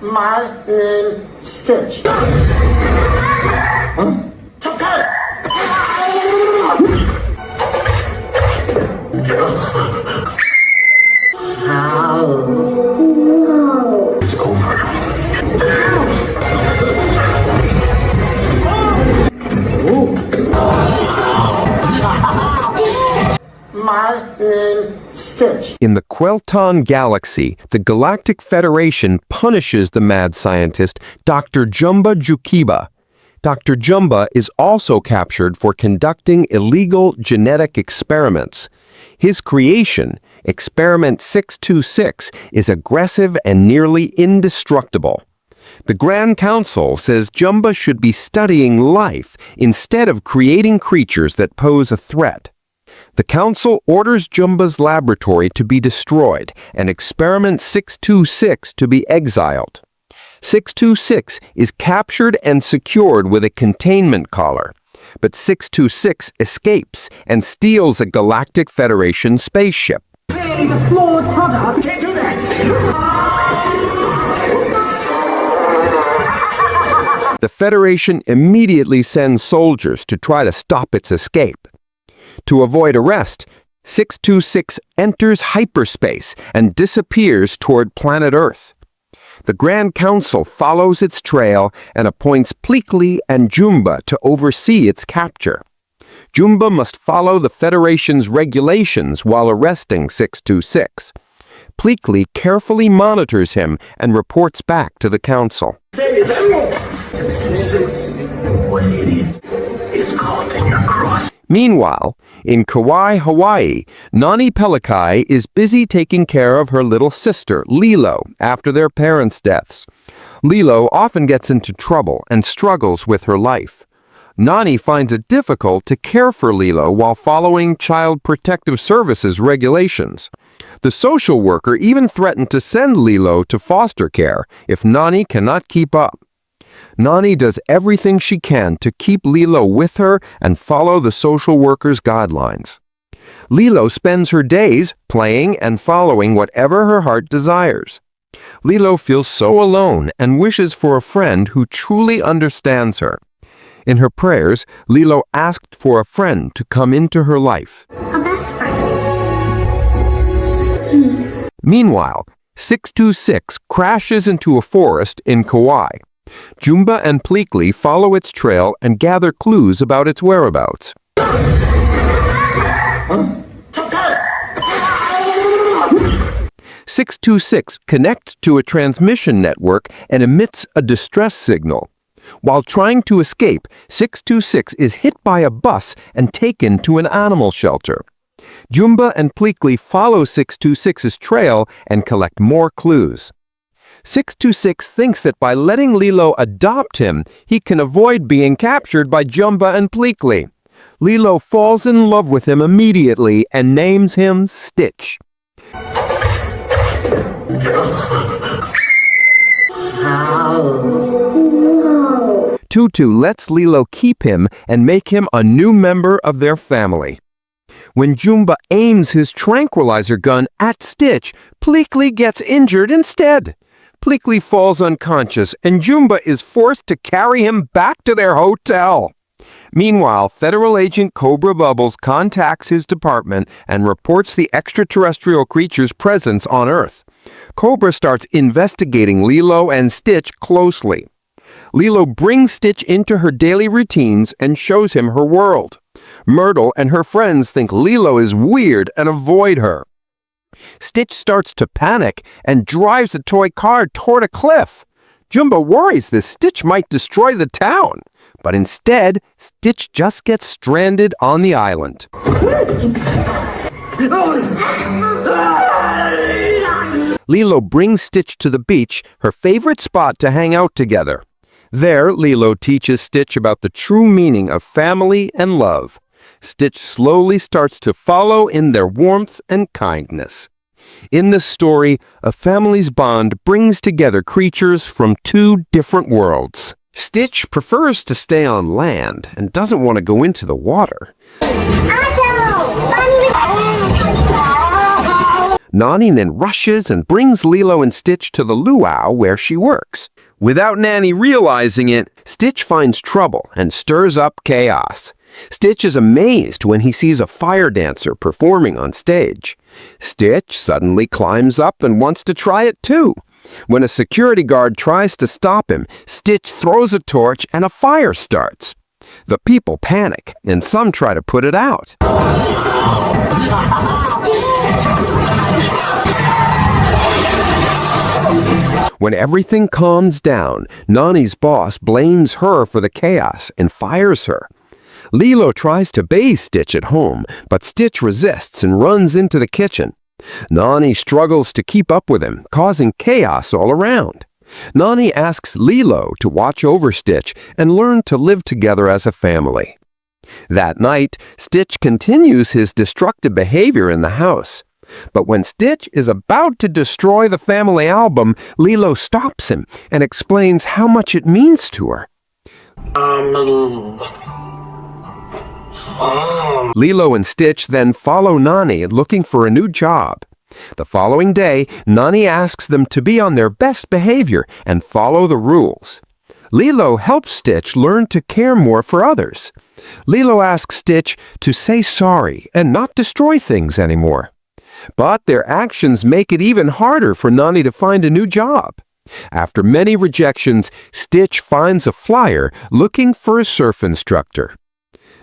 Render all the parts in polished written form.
My name Stitch. Huh? It's over. My name Stitch. In the Queltan galaxy, the Galactic Federation punishes the mad scientist Dr. Jumba Jukiba. Dr. Jumba is also captured for conducting illegal genetic experiments. His creation, Experiment 626, is aggressive and nearly indestructible. The Grand Council says Jumba should be studying life instead of creating creatures that pose a threat. The Council orders Jumba's laboratory to be destroyed and Experiment 626 to be exiled. 626 is captured and secured with a containment collar, but 626 escapes and steals a Galactic Federation spaceship. Clearly the flawed product. Can't do that. The Federation immediately sends soldiers to try to stop its escape. To avoid arrest, 626 enters hyperspace and disappears toward planet Earth. The Grand Council follows its trail and appoints Pleakley and Jumba to oversee its capture. Jumba must follow the Federation's regulations while arresting 626. Pleakley carefully monitors him and reports back to the Council. 626. What it is called in your cross. Meanwhile, in Kauai, Hawaii, Nani Pelikai is busy taking care of her little sister, Lilo, after their parents' deaths. Lilo often gets into trouble and struggles with her life. Nani finds it difficult to care for Lilo while following Child Protective Services regulations. The social worker even threatened to send Lilo to foster care if Nani cannot keep up. Nani does everything she can to keep Lilo with her and follow the social worker's guidelines. Lilo spends her days playing and following whatever her heart desires. Lilo feels so alone and wishes for a friend who truly understands her. In her prayers, Lilo asked for a friend to come into her life. A best friend. Please. Meanwhile, 626 crashes into a forest in Kauai. Jumba and Pleakley follow its trail and gather clues about its whereabouts. 626 connects to a transmission network and emits a distress signal. While trying to escape, 626 is hit by a bus and taken to an animal shelter. Jumba and Pleakley follow 626's trail and collect more clues. 626 thinks that by letting Lilo adopt him, he can avoid being captured by Jumba and Pleakley. Lilo falls in love with him immediately and names him Stitch. Tutu lets Lilo keep him and make him a new member of their family. When Jumba aims his tranquilizer gun at Stitch, Pleakley gets injured instead. Pleakley falls unconscious and Jumba is forced to carry him back to their hotel. Meanwhile, Federal Agent Cobra Bubbles contacts his department and reports the extraterrestrial creature's presence on Earth. Cobra starts investigating Lilo and Stitch closely. Lilo brings Stitch into her daily routines and shows him her world. Myrtle and her friends think Lilo is weird and avoid her. Stitch starts to panic and drives a toy car toward a cliff. Jumba worries that Stitch might destroy the town, but instead, Stitch just gets stranded on the island. Lilo brings Stitch to the beach, her favorite spot to hang out together. There, Lilo teaches Stitch about the true meaning of family and love. Stitch slowly starts to follow in their warmth and kindness. In this story, a family's bond brings together creatures from two different worlds. Stitch prefers to stay on land and doesn't want to go into the water. Nani then rushes and brings Lilo and Stitch to the luau where she works. Without Nanny realizing it, Stitch finds trouble and stirs up chaos. Stitch is amazed when he sees a fire dancer performing on stage. Stitch suddenly climbs up and wants to try it too. When a security guard tries to stop him, Stitch throws a torch and a fire starts. The people panic, and some try to put it out. When everything calms down, Nani's boss blames her for the chaos and fires her. Lilo tries to bathe Stitch at home, but Stitch resists and runs into the kitchen. Nani struggles to keep up with him, causing chaos all around. Nani asks Lilo to watch over Stitch and learn to live together as a family. That night, Stitch continues his destructive behavior in the house. But when Stitch is about to destroy the family album, Lilo stops him and explains how much it means to her. Lilo and Stitch then follow Nani looking for a new job. The following day, Nani asks them to be on their best behavior and follow the rules. Lilo helps Stitch learn to care more for others. Lilo asks Stitch to say sorry and not destroy things anymore. But their actions make it even harder for Nani to find a new job. After many rejections, Stitch finds a flyer looking for a surf instructor.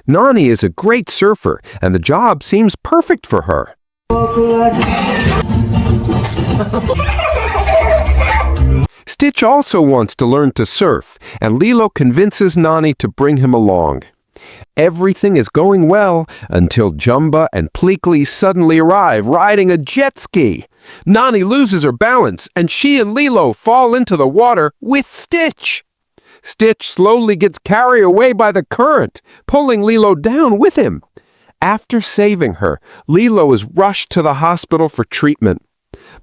Nani is a great surfer, and the job seems perfect for her. Stitch also wants to learn to surf, and Lilo convinces Nani to bring him along. Everything is going well until Jumba and Pleakley suddenly arrive riding a jet ski. Nani loses her balance, and she and Lilo fall into the water with Stitch. Stitch slowly gets carried away by the current, pulling Lilo down with him. After saving her, Lilo is rushed to the hospital for treatment.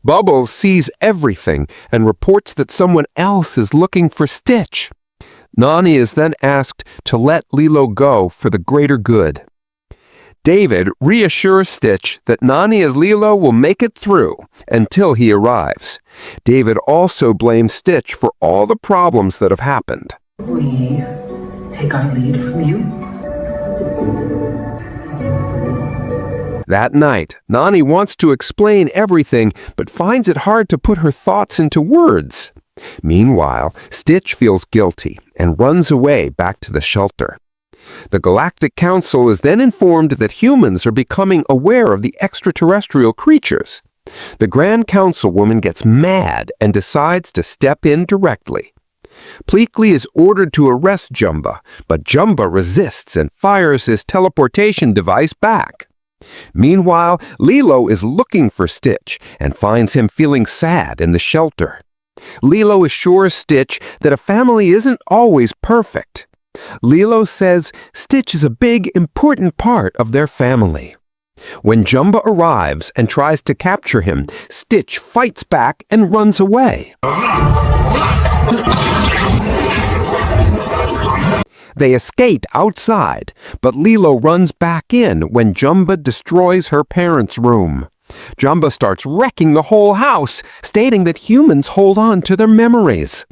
Bubbles sees everything and reports that someone else is looking for Stitch. Nani is then asked to let Lilo go for the greater good. David reassures Stitch that Nani as Lilo will make it through until he arrives. David also blames Stitch for all the problems that have happened. We take our lead from you. That night, Nani wants to explain everything but finds it hard to put her thoughts into words. Meanwhile, Stitch feels guilty and runs away back to the shelter. The Galactic Council is then informed that humans are becoming aware of the extraterrestrial creatures. The Grand Councilwoman gets mad and decides to step in directly. Pleakley is ordered to arrest Jumba, but Jumba resists and fires his teleportation device back. Meanwhile, Lilo is looking for Stitch and finds him feeling sad in the shelter. Lilo assures Stitch that a family isn't always perfect. Lilo says Stitch is a big, important part of their family. When Jumba arrives and tries to capture him, Stitch fights back and runs away. They escape outside, but Lilo runs back in when Jumba destroys her parents' room. Jumba starts wrecking the whole house, stating that humans hold on to their memories.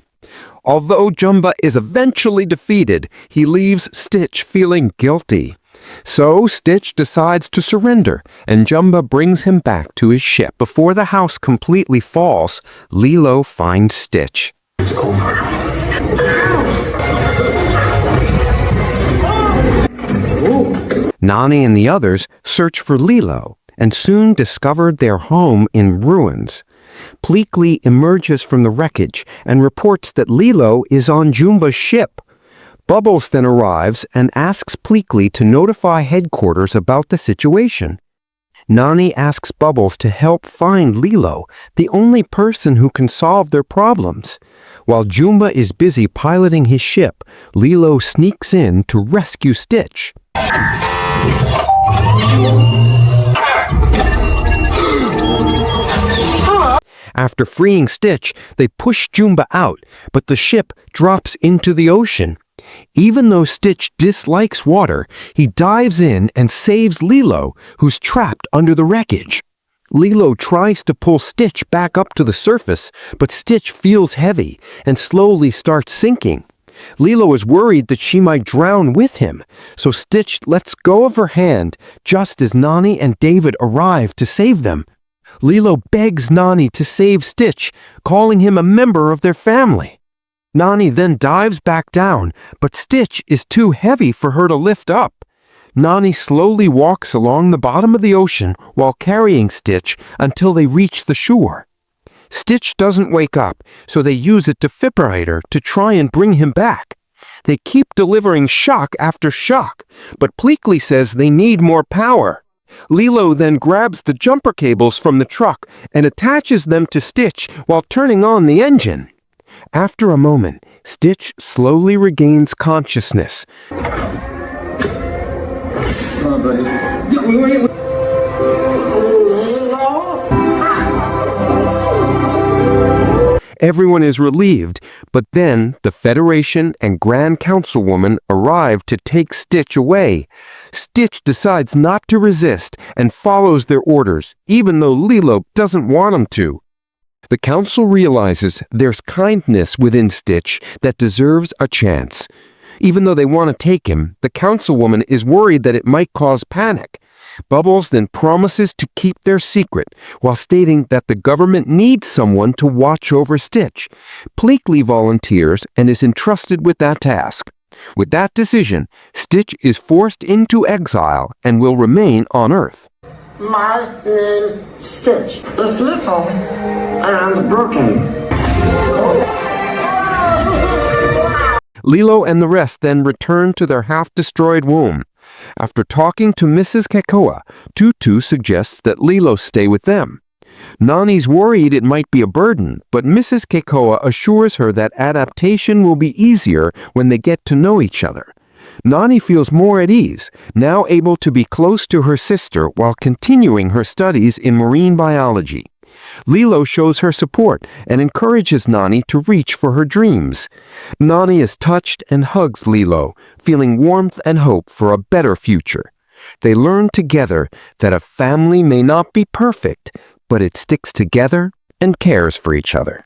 Although Jumba is eventually defeated, he leaves Stitch feeling guilty. So Stitch decides to surrender, and Jumba brings him back to his ship. Before the house completely falls, Lilo finds Stitch. It's over. Nani and the others search for Lilo and soon discover their home in ruins. Pleakley emerges from the wreckage and reports that Lilo is on Jumba's ship. Bubbles then arrives and asks Pleakley to notify headquarters about the situation. Nani asks Bubbles to help find Lilo, the only person who can solve their problems. While Jumba is busy piloting his ship, Lilo sneaks in to rescue Stitch. After freeing Stitch, they push Jumba out, but the ship drops into the ocean. Even though Stitch dislikes water, he dives in and saves Lilo, who's trapped under the wreckage. Lilo tries to pull Stitch back up to the surface, but Stitch feels heavy and slowly starts sinking. Lilo is worried that she might drown with him, so Stitch lets go of her hand just as Nani and David arrive to save them. Lilo begs Nani to save Stitch, calling him a member of their family. Nani then dives back down, but Stitch is too heavy for her to lift up. Nani slowly walks along the bottom of the ocean while carrying Stitch until they reach the shore. Stitch doesn't wake up, so they use a defibrillator to try and bring him back. They keep delivering shock after shock, but Pleakley says they need more power. Lilo then grabs the jumper cables from the truck and attaches them to Stitch while turning on the engine. After a moment, Stitch slowly regains consciousness. Everyone is relieved, but then the Federation and Grand Councilwoman arrive to take Stitch away. Stitch decides not to resist and follows their orders, even though Lilo doesn't want him to. The council realizes there's kindness within Stitch that deserves a chance. Even though they want to take him, the councilwoman is worried that it might cause panic. Bubbles then promises to keep their secret, while stating that the government needs someone to watch over Stitch. Pleakley volunteers and is entrusted with that task. With that decision, Stitch is forced into exile and will remain on Earth. My name Stitch is little and broken. Lilo and the rest then return to their half-destroyed womb. After talking to Mrs. Kekoa, Tutu suggests that Lilo stay with them. Nani's worried it might be a burden, but Mrs. Kekoa assures her that adaptation will be easier when they get to know each other. Nani feels more at ease, now able to be close to her sister while continuing her studies in marine biology. Lilo shows her support and encourages Nani to reach for her dreams. Nani is touched and hugs Lilo, feeling warmth and hope for a better future. They learn together that a family may not be perfect, but it sticks together and cares for each other.